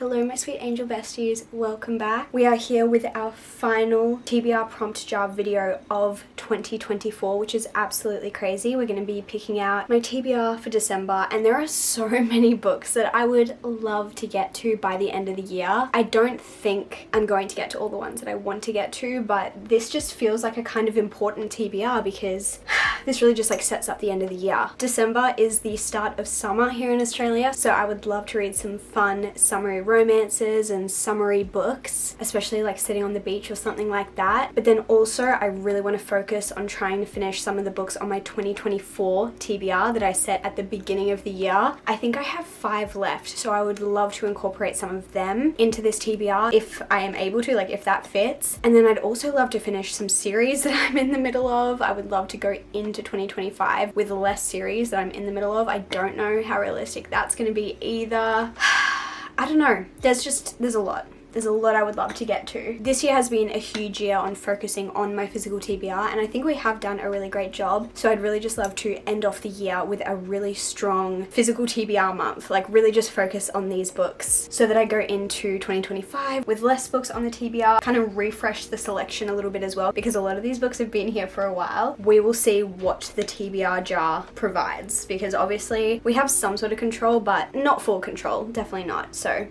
Hello my sweet angel besties, welcome back. We are here with our final TBR prompt jar video of 2024, which is absolutely crazy. We're going to be picking out my TBR for December, and there are so many books that I would love to get to by the end of the year. I don't think I'm going to get to all the ones that I want to get to, but this just feels like a kind of important TBR because this really just like sets up the end of the year. December is the start of summer here in Australia, so I would love to read some fun summery romances and summery books, especially like sitting on the beach or something like that. But then also I really want to focus on trying to finish some of the books on my 2024 TBR that I set at the beginning of the year. I think I have 5 left, so I would love to incorporate some of them into this TBR if I am able to, like if that fits. And then I'd also love to finish some series that I'm in the middle of. I would love to go into 2025 with less series that I'm in the middle of. I don't know how realistic that's going to be either. I don't know. There's a lot. There's a lot I would love to get to. This year has been a huge year on focusing on my physical TBR, and I think we have done a really great job. So I'd really just love to end off the year with a really strong physical TBR month, like really just focus on these books so that I go into 2025 with less books on the TBR, kind of refresh the selection a little bit as well, because a lot of these books have been here for a while. We will see what the TBR jar provides, because obviously we have some sort of control, but not full control, definitely not. So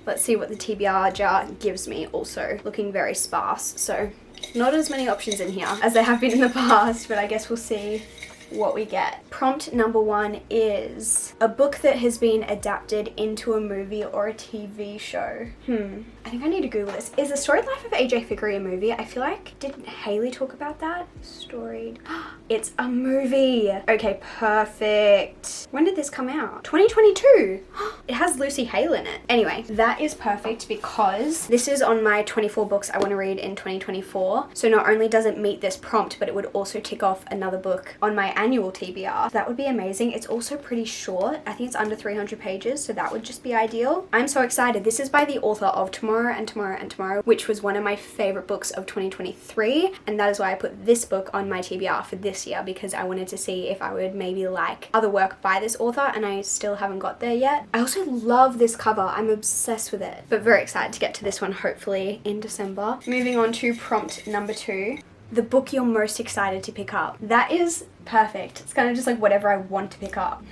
let's see what the TBR jar gives me. Also looking very sparse, so not as many options in here as there have been in the past, but I guess we'll see what we get. Prompt number 1 is a book that has been adapted into a movie or a TV show. I think I need to Google this. Is The Storied Life of AJ Fikry a movie? I feel like, didn't Haley talk about that? Storied. It's a movie. Okay, perfect. When did this come out? 2022. It has Lucy Hale in it. Anyway, that is perfect because this is on my 24 books I want to read in 2024. So not only does it meet this prompt, but it would also tick off another book on my annual TBR. That would be amazing. It's also pretty short. I think it's under 300 pages, so that would just be ideal. I'm so excited. This is by the author of Tomorrow and Tomorrow and Tomorrow, which was one of my favorite books of 2023, and that is why I put this book on my TBR for this year, because I wanted to see if I would maybe like other work by this author, and I still haven't got there yet. I also love this cover. I'm obsessed with it, but very excited to get to this one hopefully in December. Moving on to prompt number 2. The book you're most excited to pick up. That is perfect. It's kind of just like whatever I want to pick up.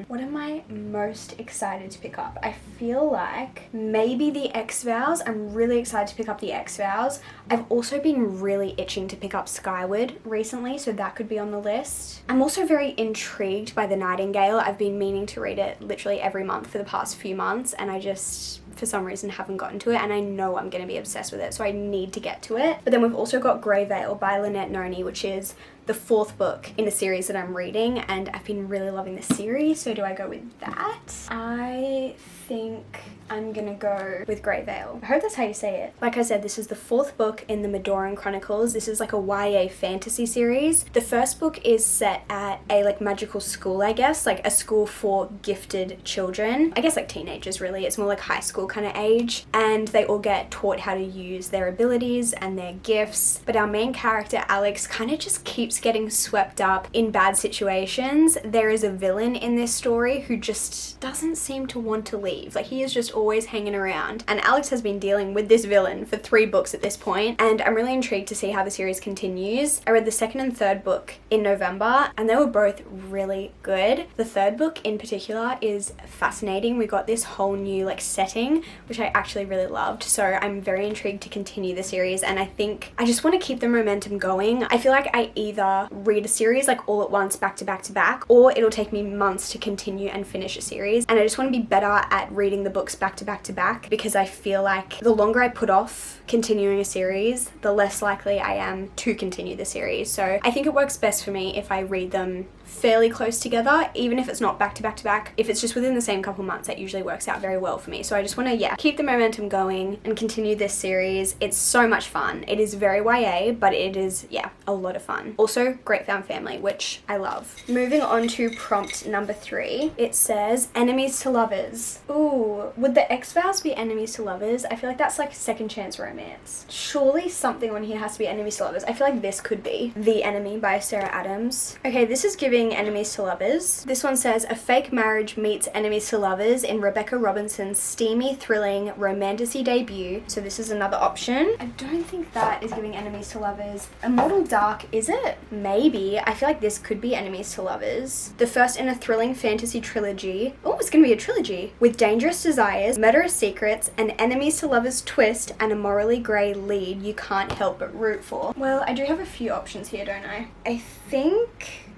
What am I most excited to pick up? I feel like maybe the X-Vows. I'm really excited to pick up the X-Vows. I've also been really itching to pick up Skyward recently, so that could be on the list. I'm also very intrigued by The Nightingale. I've been meaning to read it literally every month for the past few months, and I just for some reason haven't gotten to it, and I know I'm going to be obsessed with it, so I need to get to it. But then we've also got Grey Veil by Lynette Noni, which is the 4th book in a series that I'm reading, and I've been really loving the series, so do I go with that? I think I'm gonna go with Grey Veil. I hope that's how you say it. Like I said, this is the 4th book in the Medoran Chronicles. This is like a YA fantasy series. The first book is set at a like magical school, I guess, like a school for gifted children. I guess like teenagers really. It's more like high school kind of age, and they all get taught how to use their abilities and their gifts. But our main character, Alex, kind of just keeps getting swept up in bad situations. There is a villain in this story who just doesn't seem to want to leave. Like, he is just always hanging around, and Alex has been dealing with this villain for 3 books at this point, and I'm really intrigued to see how the series continues. I read the 2nd and 3rd book in November, and they were both really good. The 3rd book in particular is fascinating. We got this whole new like setting, which I actually really loved, so I'm very intrigued to continue the series, and I think I just want to keep the momentum going. I feel like I either read a series like all at once, back to back to back, or it'll take me months to continue and finish a series, and I just want to be better at reading the books back to back to back, because I feel like the longer I put off continuing a series, the less likely I am to continue the series. So I think it works best for me if I read them fairly close together, even if it's not back to back to back. If it's just within the same couple months, that usually works out very well for me. So I just want to keep the momentum going and continue this series. It's so much fun. It is very YA, but it is a lot of fun. Also Also, great found family, which I love. Moving on to prompt number 3. It says enemies to lovers. Ooh, would the X-Files be enemies to lovers? I feel like that's like second chance romance. Surely something on here has to be enemies to lovers. I feel like this could be The Enemy by Sarah Adams. Okay, this is giving enemies to lovers. This one says a fake marriage meets enemies to lovers in Rebecca Robinson's steamy, thrilling, romantasy debut. So this is another option. I don't think that is giving enemies to lovers. Immortal Dark, is it? Maybe. I feel like this could be enemies to lovers. The first in a thrilling fantasy trilogy. Oh, it's gonna be a trilogy. With dangerous desires, murderous secrets, an enemies to lovers twist, and a morally grey lead you can't help but root for. Well, I do have a few options here, don't I? I think...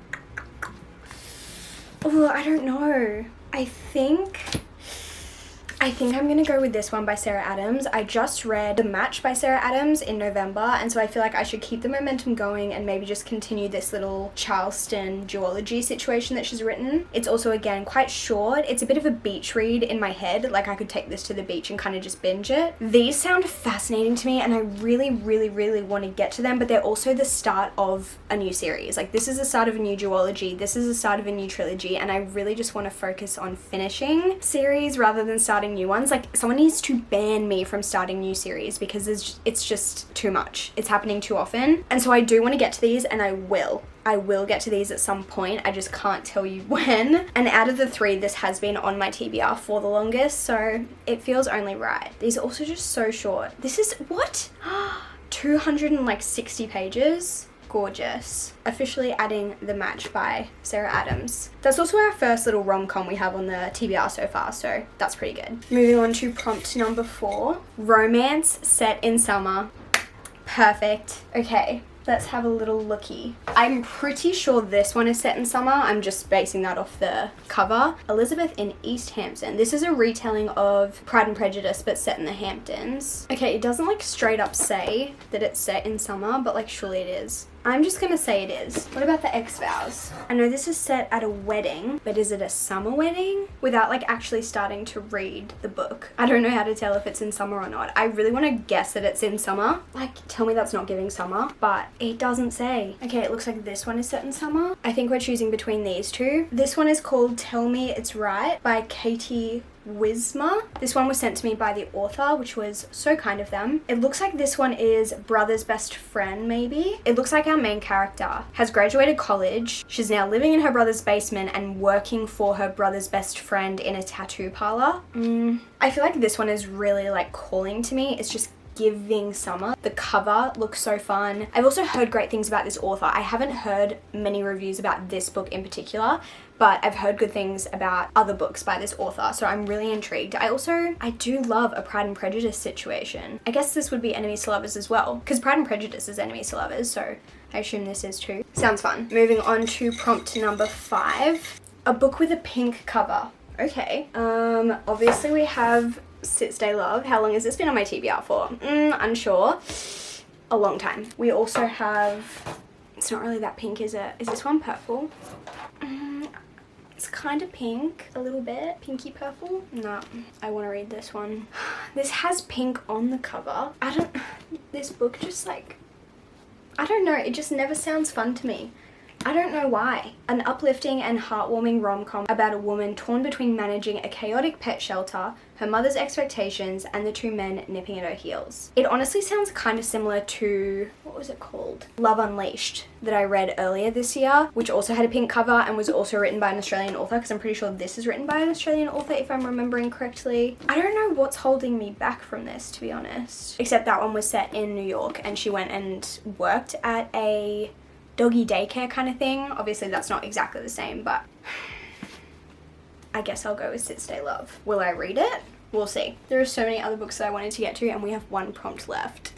Oh, I don't know. I think I'm gonna go with this one by Sarah Adams. I just read The Match by Sarah Adams in November, and so I feel like I should keep the momentum going and maybe just continue this little Charleston duology situation that she's written. It's also, again, quite short. It's a bit of a beach read in my head. Like, I could take this to the beach and kind of just binge it. These sound fascinating to me, and I really, really, really want to get to them, but they're also the start of a new series. Like, this is the start of a new duology. This is the start of a new trilogy, and I really just want to focus on finishing series rather than starting new ones. Like, someone needs to ban me from starting new series because it's just too much. It's happening too often. And so I do want to get to these, and I will get to these at some point. I just can't tell you when. And out of the 3, this has been on my TBR for the longest, so it feels only right. These are also just so short. This is, what? 260 pages. Gorgeous. Officially adding The Match by Sarah Adams. That's also our first little rom-com we have on the TBR so far, so that's pretty good. Moving on to prompt number 4. Romance set in summer. Perfect. Okay, let's have a little looky. I'm pretty sure this one is set in summer. I'm just basing that off the cover. Elizabeth in East Hampton. This is a retelling of Pride and Prejudice, but set in the Hamptons. Okay, it doesn't like straight up say that it's set in summer, but like surely it is. I'm just gonna say it is. What about the X-Files? I know this is set at a wedding, but is it a summer wedding? Without like actually starting to read the book. I don't know how to tell if it's in summer or not. I really want to guess that it's in summer. Like, tell me that's not giving summer, but it doesn't say. Okay, it looks like this one is set in summer. I think we're choosing between these two. This one is called Tell Me It's Right by Katie Wisma. This one was sent to me by the author, which was so kind of them. It looks like this one is Brother's Best Friend, maybe. It looks like our main character has graduated college. She's now living in her brother's basement and working for her brother's best friend in a tattoo parlor. I feel like this one is really like calling to me. It's just giving summer. The cover looks so fun. I've also heard great things about this author. I haven't heard many reviews about this book in particular, but I've heard good things about other books by this author, so I'm really intrigued. I do love a Pride and Prejudice situation. I guess this would be enemies to lovers as well, because Pride and Prejudice is enemies to lovers, so I assume this is too. Sounds fun. Moving on to prompt number 5. A book with a pink cover. Okay. Obviously we have Sit Stay Love. How long has this been on my TBR for? Unsure. A long time. We also have, it's not really that pink, is it? Is this one purple? It's kind of pink, a little bit. Pinky purple? No, I want to read this one. This has pink on the cover. This book just like, I don't know, it just never sounds fun to me. I don't know why. An uplifting and heartwarming rom-com about a woman torn between managing a chaotic pet shelter, her mother's expectations, and the 2 men nipping at her heels. It honestly sounds kind of similar to, what was it called? Love Unleashed, that I read earlier this year, which also had a pink cover and was also written by an Australian author, because I'm pretty sure this is written by an Australian author if I'm remembering correctly. I don't know what's holding me back from this, to be honest. Except that one was set in New York and she went and worked at a doggy daycare kind of thing. Obviously that's not exactly the same, but I guess I'll go with Sit Stay Love. Will I read it? We'll see. There are so many other books that I wanted to get to and we have 1 prompt left.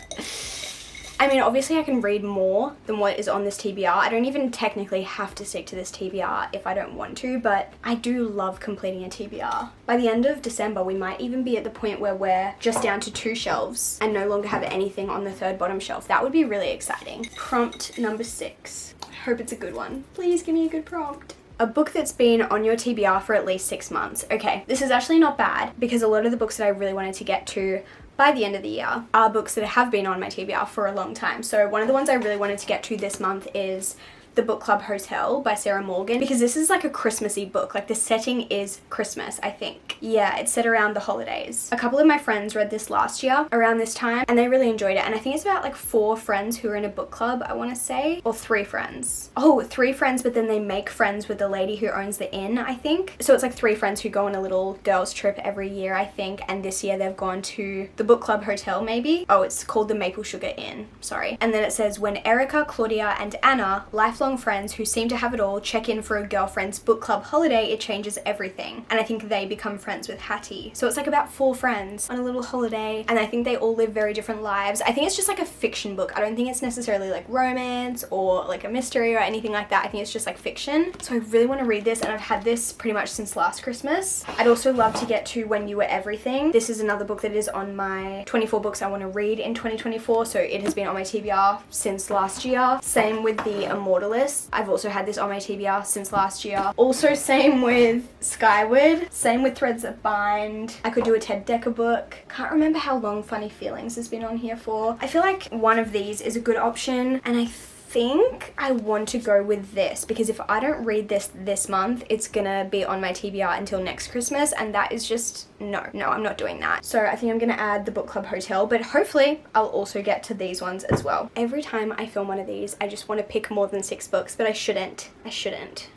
I mean, obviously I can read more than what is on this TBR. I don't even technically have to stick to this TBR if I don't want to, but I do love completing a TBR. By the end of December, we might even be at the point where we're just down to 2 shelves and no longer have anything on the 3rd bottom shelf. That would be really exciting. Prompt number 6. I hope it's a good one. Please give me a good prompt. A book that's been on your TBR for at least 6 months. Okay, this is actually not bad because a lot of the books that I really wanted to get to by the end of the year are books that have been on my TBR for a long time. So one of the ones I really wanted to get to this month is The Book Club Hotel by Sarah Morgan, because this is like a Christmassy book. Like the setting is Christmas, I think. Yeah, it's set around the holidays. A couple of my friends read this last year around this time and they really enjoyed it. And I think it's about like 4 friends who are in a book club, I want to say, or 3 friends. Oh, 3 friends, but then they make friends with the lady who owns the inn, I think. So it's like 3 friends who go on a little girls trip every year, I think. And this year they've gone to the Book Club Hotel, maybe. Oh, it's called the Maple Sugar Inn, sorry. And then it says, when Erica, Claudia, and Anna, lifelong friends who seem to have it all, check in for a girlfriend's book club holiday, it changes everything. And I think they become friends with Hattie. So it's like about 4 friends on a little holiday, and I think they all live very different lives. I think it's just like a fiction book. I don't think it's necessarily like romance or like a mystery or anything like that. I think it's just like fiction. So I really want to read this, and I've had this pretty much since last Christmas. I'd also love to get to When You Were Everything. This is another book that is on my 24 books I want to read in 2024. So it has been on my TBR since last year. Same with The Immortalist. I've also had this on my TBR since last year. Also same with Skyward. Same with Threads That Bind. I could do a Ted Dekker book. Can't remember how long Funny Feelings has been on here for. I feel like one of these is a good option, and I think I want to go with this, because if I don't read this month, it's gonna be on my TBR until next Christmas, and that is just no, I'm not doing that. So I think I'm gonna add the Book Club Hotel, but hopefully I'll also get to these ones as well. Every time I film one of these, I just want to pick more than 6 books, but I shouldn't,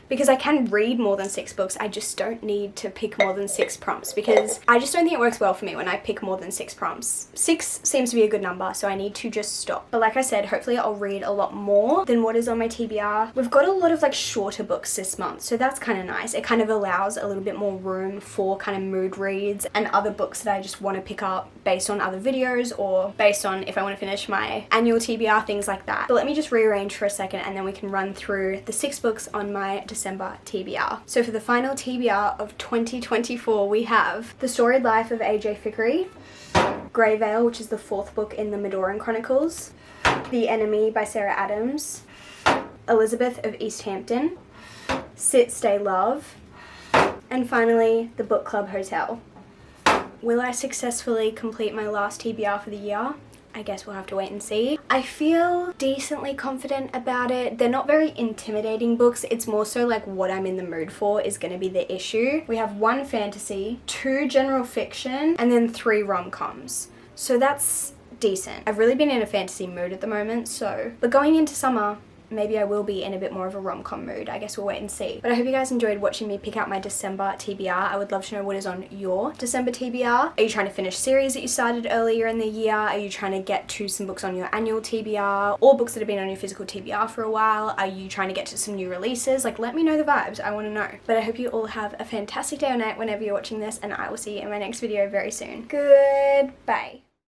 because I can read more than 6 books. I just don't need to pick more than 6 prompts, because I just don't think it works well for me when I pick more than 6 prompts. 6 seems to be a good number, so I need to just stop. But like I said, hopefully I'll read a lot more than what is on my TBR. We've got a lot of like shorter books this month, so that's kind of nice. It kind of allows a little bit more room for kind of mood reads and other books that I just want to pick up based on other videos, or based on if I want to finish my annual TBR, things like that. But let me just rearrange for a second, and then we can run through the 6 books on my December TBR. So for the final TBR of 2024, we have The Storied Life of AJ Fikry, Grey Veil, which is the 4th book in the Medoran Chronicles, The Enemy by Sarah Adams, Elizabeth of East Hampton, Sit, Stay, Love, and finally The Book Club Hotel. Will I successfully complete my last TBR for the year? I guess we'll have to wait and see. I feel decently confident about it. They're not very intimidating books. It's more so like what I'm in the mood for is going to be the issue. We have 1 fantasy, 2 general fiction, and then 3 rom-coms. So that's decent. I've really been in a fantasy mood at the moment, so. But going into summer, maybe I will be in a bit more of a rom-com mood. I guess we'll wait and see. But I hope you guys enjoyed watching me pick out my December TBR. I would love to know what is on your December TBR. Are you trying to finish series that you started earlier in the year? Are you trying to get to some books on your annual TBR, or books that have been on your physical TBR for a while? Are you trying to get to some new releases? Like, let me know the vibes. I want to know. But I hope you all have a fantastic day or night whenever you're watching this, and I will see you in my next video very soon. Goodbye.